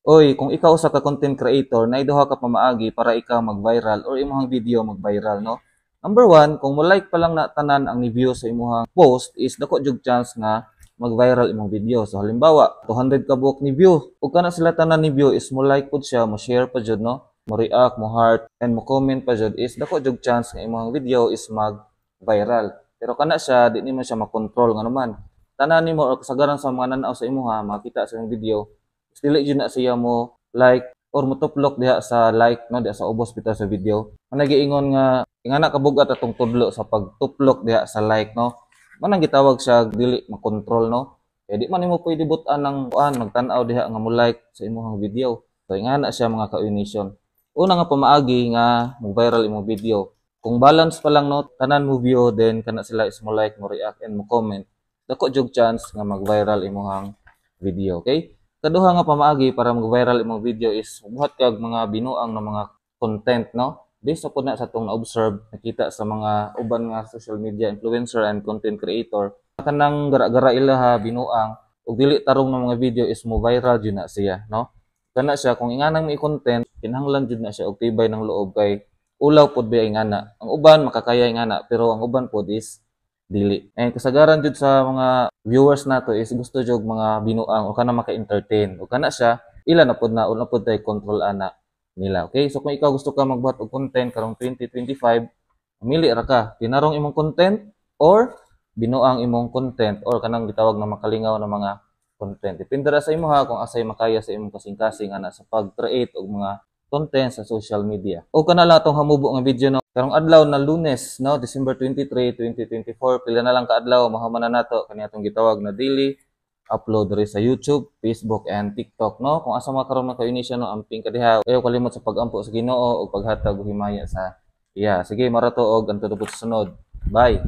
Oy, kung ikaw usa ka content creator na iduha ka pamaagi para ikaw mag-viral or imong video mag-viral, no? Number one, kung mo-like pa lang na tanan ang ni-view sa imong post is dako jud chance nga mag-viral imong video. So halimbawa, 200 ka buok ni view. Ug kana sila tanan ni view is mo like pud siya, mo share pa jud, no? Mo react, mo heart, and mo comment pa jud is dako jud chance nga imong video is mag-viral. Pero kana siya, di nimo siya makontrol nga naman. Tanan nimo or kasagaran sa mga nanaw sa imuha, makita sa imong video, dili jud na siya mo like or mo tuplok diha sa like no diha sa ubos bitaw sa video. Ana giingon nga ingana kabugat atong tudlo sa pagtuplok diha sa like no. Manang gitawag siya dili makontrol no. Kaya di man nimo pwede butan ng kuan magtan-aw diha nga mo like sa imong video. So ingana siya mga ka-Unision. Una nga pamaagi nga mo-viral imong video. Kung balance pa lang no tanan mo view then kana sila is mo like, mo react and mo comment. Dako jug chance nga mag-viral imong video, okay? Kaduha nga pamaagi para mag-viral imong video is buhat kag mga binuang na mga content no. Based upon na sa atong na-observe, nakita sa mga uban nga social media influencer and content creator, kanang gara-gara ilaha binuang ug dili tarong ng mga video is mo viral jud na siya no. Kana siya kung inganang may content, kinahanglan jud na siya og tibay ng loob kay ulaw pod ba ingana. Ang uban makakaya ingana pero ang uban pod is dili. And kasagaran jud sa mga viewers nato is gusto jog mga binuang o kana maka-entertain. O kana siya ila na pod tay control ana nila. Okay? So kung ikaw gusto ka magbuhat og content karong 2025, mamili ra ka. Pinarong imong content or binuang imong content or kanang gitawag na makalingaw na mga content. Depende ra sa imo ha kung asay makaya sa imong kasing-kasing ana sa pag-create og mga content sa social media. O kana lang atong hamubo nga video no. Karong adlaw na Lunes no, December 23, 2024, pila na lang ka adlaw mahuman na nato kani atong gitawag na daily upload diri sa YouTube, Facebook and TikTok no. Kung asa makaron na ka-Unision no, amping ka diha. Ayaw kalimot sa pagampo sa Ginoo ug paghatag og himaya sa iya. Sige, marato og ang tudupot sa sunod. Bye.